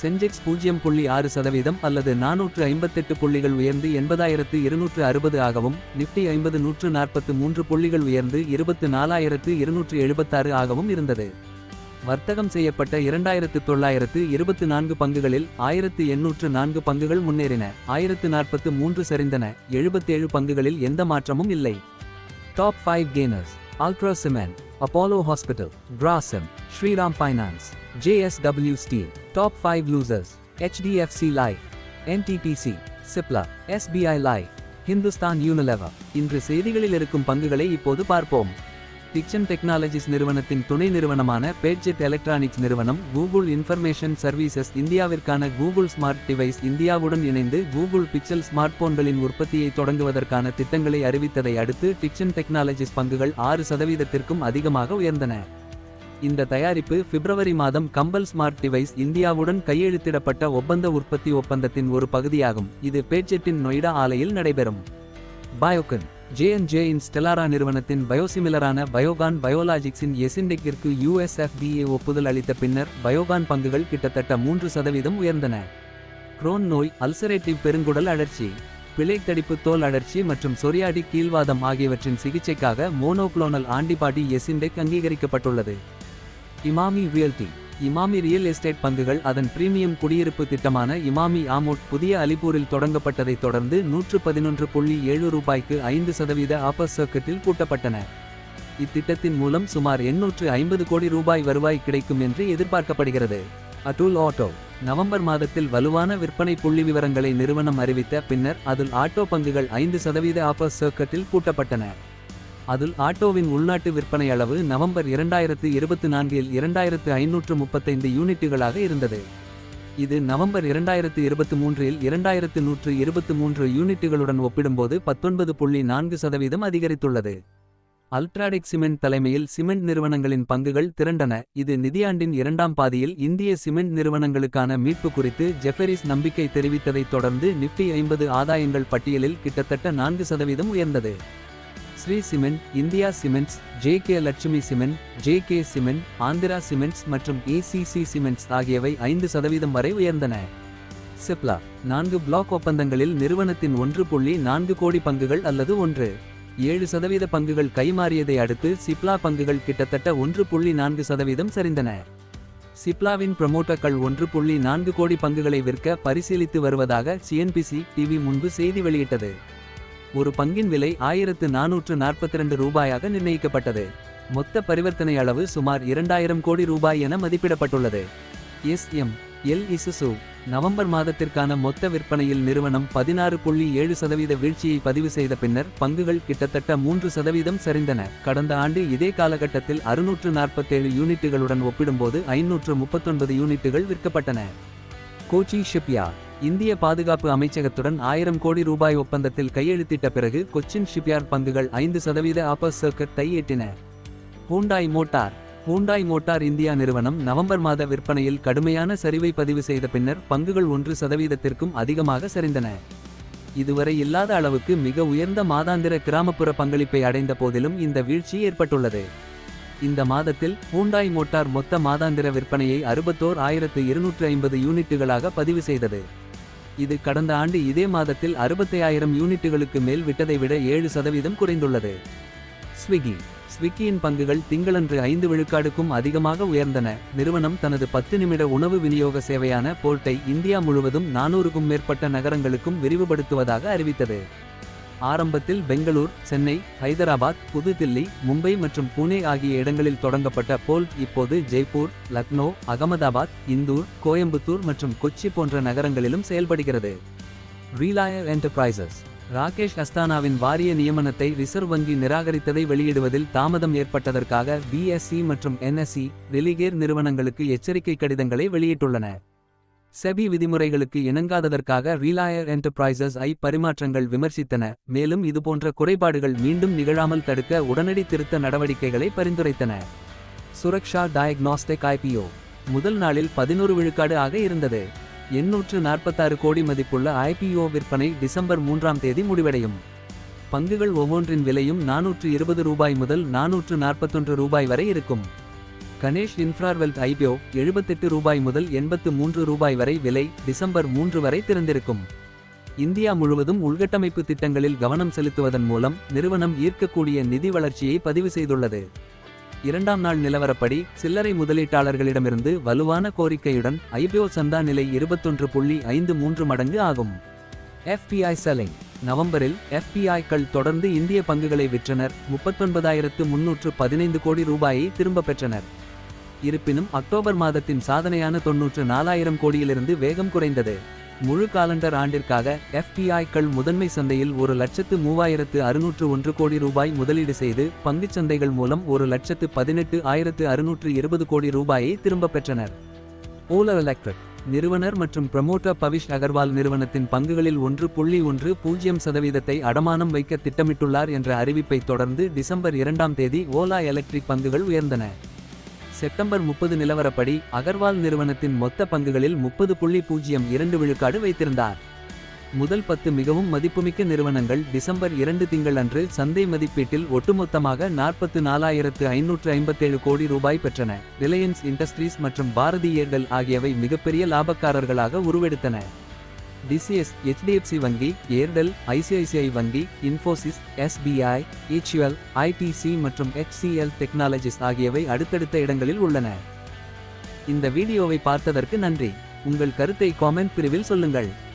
Sensex 0.6% அல்லது 458 புள்ளிகள் உயர்ந்து 80,260 ஆகவும், நிப்டி 50 143 புள்ளிகள் உயர்ந்து 24,276 ஆகவும் இருந்தது. வர்த்தகம் செய்யப்பட்ட 2924 பங்குகளில் 1804 பங்குகள் முன்னேறின, 1043 சரிந்தன, 77 பங்குகளில் எந்த மாற்றமும் இல்லை. Top 5 gainers: ultra cement, Apollo hospital, Grasim, Shriram finance, JSW steel. Top 5 losers: HDFC life, NTPC, Cipla, SBI life, Hindustan Unilever. இன்று செய்திகளில் இருக்கும் பங்குகளை இப்போது பார்ப்போம். டிக்சன் டெக்னாலஜிஸ் நிறுவனத்தின் துணை நிறுவனமான பேட்ஜெட் எலக்ட்ரானிக்ஸ் நிறுவனம் கூகுள் இன்ஃபர்மேஷன் சர்வீசஸ் இந்தியாவிற்கான கூகுள் ஸ்மார்ட் டிவைஸ் இந்தியாவுடன் இணைந்து கூகுள் பிக்சல் ஸ்மார்ட் போன்களின் உற்பத்தியை தொடங்குவதற்கான திட்டங்களை அறிவித்ததை அடுத்து டிக்சன் டெக்னாலஜிஸ் பங்குகள் 6%த்திற்கும் அதிகமாக உயர்ந்தன. இந்த தயாரிப்பு பிப்ரவரி மாதம் கம்பல் ஸ்மார்ட் டிவைஸ் இந்தியாவுடன் கையெழுத்திடப்பட்ட ஒப்பந்த உற்பத்தி ஒப்பந்தத்தின் ஒரு பகுதியாகும். இது பேட்ஜெட்டின் நொய்டா ஆலையில் நடைபெறும். பயோகன், J&J இன் ஸ்டெலாரா நிறுவனத்தின் பயோசிமிலரான பயோகான் பயோலாஜிக்ஸின் எசிண்டெக்கிற்கு USFDA ஒப்புதல் அளித்த பின்னர் பயோகான் பங்குகள் கிட்டத்தட்ட 3% உயர்ந்தன. குரோன் நோய், அல்சரேட்டிவ் பெருங்குடல் அழற்சி, பிழைத்தடிப்பு தோல் அழற்சி மற்றும் சொரியாடிக் கீல்வாதம் ஆகியவற்றின் சிகிச்சைக்காக மோனோக்ளோனல் ஆன்டிபாடி எசிண்டெக் அங்கீகரிக்கப்பட்டுள்ளது. Emami realty, Emami real estate பங்குகள் அதன் பிரீமியம் குடியிருப்பு திட்டமான இமாமி ஆமோட் புதிய அலிப்பூரில் தொடங்கப்பட்டதைத் தொடர்ந்து 111.7 ரூபாய்க்கு 5% ஆப்பர் சர்க்கிட்டில் கூட்டப்பட்டன. இத்திட்டத்தின் மூலம் சுமார் 850 கோடி ரூபாய் வருவாய் கிடைக்கும் என்று எதிர்பார்க்கப்படுகிறது. அதுல் ஆட்டோ, நவம்பர் மாதத்தில் வலுவான விற்பனை புள்ளிவிவரங்களை நிறுவனம் அறிவித்த பின்னர் அதுல் ஆட்டோ பங்குகள் 5% ஆப்பர் சர்க்கிட்டில் கூட்டப்பட்டன. அதுல் ஆட்டோவின் உள்நாட்டு விற்பனை அளவு நவம்பர் 2024இல் 2535 யூனிட்டுகளாக இருந்தது. இது நவம்பர் 2023இல் 2123 யூனிட்டுகளுடன் ஒப்பிடும்போது 19.4% அதிகரித்துள்ளது. அல்ட்ராடெக் சிமெண்ட் தலைமையில் சிமெண்ட் நிறுவனங்களின் பங்குகள் திரண்டன. இது நிதியாண்டின் இரண்டாம் பாதியில் இந்திய சிமெண்ட் நிறுவனங்களுக்கான மீட்பு குறித்து ஜெஃபெரிஸ் நம்பிக்கை தெரிவித்ததைத் தொடர்ந்து நிப்டி 50 ஆதாயங்கள் பட்டியலில் கிட்டத்தட்ட 4% உயர்ந்தது. Shree cement, India cements, JK Lakshmi cement, JK cement, Andhra cements மற்றும் ACC சிமெண்ட்ஸ் ஆகியவை 5% வரை உயர்ந்தன. சிப்லா, 4 பிளாக் ஒப்பந்தங்களில் நிறுவனத்தின் 1.4 கோடி பங்குகள் அல்லது 1.7% பங்குகள் கைமாறியதை அடுத்து சிப்லா பங்குகள் கிட்டத்தட்ட 1.4% சரிந்தன. சிப்லாவின் புரமோட்டர்கள் 1.4 கோடி பங்குகளை விற்க பரிசீலித்து வருவதாக CNBC TV முன்பு செய்தி வெளியிட்டது. ஒரு பங்கின் விலை 1442 ரூபாயாக நிர்ணயிக்கப்பட்டது. மொத்த பரிவர்த்தனை அளவு சுமார் 2000 கோடி ரூபாய் என மதிப்பிடப்பட்டுள்ளது. SML இசுசு, நவம்பர் மாதத்திற்கான மொத்த விற்பனையில் நிறுவனம் 16.7% வீழ்ச்சியை பதிவு செய்த பின்னர் பங்குகள் கிட்டத்தட்ட 3% சரிந்தன. கடந்த ஆண்டு இதே காலகட்டத்தில் 647 யூனிட்டுகளுடன் ஒப்பிடும்போது 539 யூனிட்டுகள் விற்கப்பட்டன. கோச்சி ஷிப்யார்ட், இந்திய பாதுகாப்பு அமைச்சகத்துடன் 1000 கோடி ரூபாய் ஒப்பந்தத்தில் கையெழுத்திட்ட பிறகு கொச்சின் ஷிப்யார்ட் பங்குகள் 5% ஆப்பர் சர்க்கிட்டை எட்டின. Hyundai motor, Hyundai motor India நிறுவனம் நவம்பர் மாத விற்பனையில் கடுமையான சரிவை பதிவு செய்த பின்னர் பங்குகள் 1%த்திற்கும் அதிகமாக சரிந்தன. இதுவரை இல்லாத அளவுக்கு மிக உயர்ந்த மாதாந்திர கிராமப்புற பங்களிப்பை அடைந்த போதிலும் இந்த வீழ்ச்சி ஏற்பட்டுள்ளது. இந்த மாதத்தில் ஹூண்டாய் மோட்டார் மொத்த மாதாந்திர விற்பனையை 61,250 யூனிட்டுகளாக பதிவு செய்தது. இது கடந்த ஆண்டு இதே மாதத்தில் 65,000 யூனிட்டுகளுக்கு மேல் விட்டதை விட 7% குறைந்துள்ளது. ஸ்விக்கி, ஸ்விக்கியின் பங்குகள் திங்களன்று 5 விழுக்காடுக்கும் அதிகமாக உயர்ந்தன. நிறுவனம் தனது 10 நிமிட உணவு விநியோக சேவையான போர்ட்டை இந்தியா முழுவதும் 400க்கும் மேற்பட்ட நகரங்களுக்கும் விரிவுபடுத்துவதாக அறிவித்தது. ஆரம்பத்தில் பெங்களூர், சென்னை, ஹைதராபாத், புதுதில்லி, மும்பை மற்றும் புனே ஆகிய இடங்களில் தொடங்கப்பட்ட போல்ட் இப்போது ஜெய்ப்பூர், லக்னோ, அகமதாபாத், இந்தூர், கோயம்புத்தூர் மற்றும் கொச்சி போன்ற நகரங்களிலும் செயல்படுகிறது. ரிலையன்ஸ் என்டர்பிரைசஸ், ராகேஷ் அஸ்தானாவின் வாரிய நியமனத்தை ரிசர்வ் வங்கி நிராகரித்ததை வெளியிடுவதில் தாமதம் ஏற்பட்டதற்காக BSE மற்றும் NSE ரிலிகேர் நிறுவனங்களுக்கு எச்சரிக்கை கடிதங்களை வெளியிட்டுள்ளன. செபி விதிமுறைகளுக்கு இணங்காததற்காக ரிலையன்ஸ் என்டர்பிரைசஸ் பரிமாற்றங்கள் விமர்சித்தன. மேலும் இதுபோன்ற குறைபாடுகள் மீண்டும் நிகழாமல் தடுக்க உடனடி திருத்த நடவடிக்கைகளை பரிந்துரைத்தன. சுரக்ஷா டயக்னாஸ்டிக் IPO முதல் நாளில் 11 விழுக்காடு ஆக இருந்தது. 846 கோடி மதிப்புள்ள IPO விற்பனை டிசம்பர் 3ஆம் தேதி முடிவடையும். பங்குகள் ஒவ்வொன்றின் விலையும் 420 ரூபாய் முதல் 441 ரூபாய் வரை இருக்கும். கணேஷ் இன்ஃப்ராவெல்த் ஐபிஓ ரூபாய் முதல் ரூபாய் வரை விலை டிசம்பர் 3 வரை திறந்திருக்கும். இந்தியா முழுவதும் உள்கட்டமைப்பு திட்டங்களில் கவனம் செலுத்துவதன் மூலம் நிறுவனம் ஈர்க்கக்கூடிய நிதி வளர்ச்சியை பதிவு செய்துள்ளது. இரண்டாம் நாள் நிலவரப்படி சில்லறை முதலீட்டாளர்களிடமிருந்து வலுவான கோரிக்கையுடன் ஐபிஓ சந்தா நிலை 21.53 மடங்கு ஆகும். FPI selling. நவம்பரில் FPI-க்கள் தொடர்ந்து இந்திய பங்குகளை விற்றனர். 39,315 கோடி ரூபாயை திரும்ப பெற்றனர். இருப்பினும் அக்டோபர் மாதத்தின் சாதனையான 94,000 கோடியிலிருந்து வேகம் குறைந்தது. முழு காலண்டர் ஆண்டிற்காக FPI-க்கள் முதன்மை சந்தையில் 1,03,601 கோடி ரூபாய் முதலீடு செய்து பங்குச் சந்தைகள் மூலம் 1,18,620 கோடி ரூபாயை திரும்ப பெற்றனர். ஓலர் எலக்ட்ரிக் நிறுவனர் மற்றும் பிரமோட்டர் பவிஷ் அகர்வால் நிறுவனத்தின் பங்குகளில் 1.10% அடமானம் வைக்க திட்டமிட்டுள்ளார் என்ற அறிவிப்பை தொடர்ந்து டிசம்பர் 2ஆம் தேதி ஓலா எலக்ட்ரிக் பங்குகள் உயர்ந்தன. செப்டம்பர் 30 நிலவரப்படி அகர்வால் நிறுவனத்தின் மொத்த பங்குகளில் 30.02 விழுக்காடு வைத்திருந்தார். முதல் 10 மிகவும் மதிப்புமிக்க நிறுவனங்கள் டிசம்பர் 2 திங்கள் அன்று சந்தை மதிப்பீட்டில் ஒட்டுமொத்தமாக 44,557 கோடி ரூபாய் பெற்றன. ரிலையன்ஸ் இண்டஸ்ட்ரீஸ் மற்றும் பாரதி ஏர்டெல் ஆகியவை மிகப்பெரிய லாபக்காரர்களாக உருவெடுத்தன. DCS, HDFC வங்கி, ஏர்டெல், ICICI வங்கி, இன்ஃபோசிஸ், SBI, HUL, ITC மற்றும் HCL டெக்னாலஜிஸ் ஆகியவை அடுத்தடுத்த இடங்களில் உள்ளன. இந்த வீடியோவை பார்த்ததற்கு நன்றி. உங்கள் கருத்தை காமெண்ட் பிரிவில் சொல்லுங்கள்.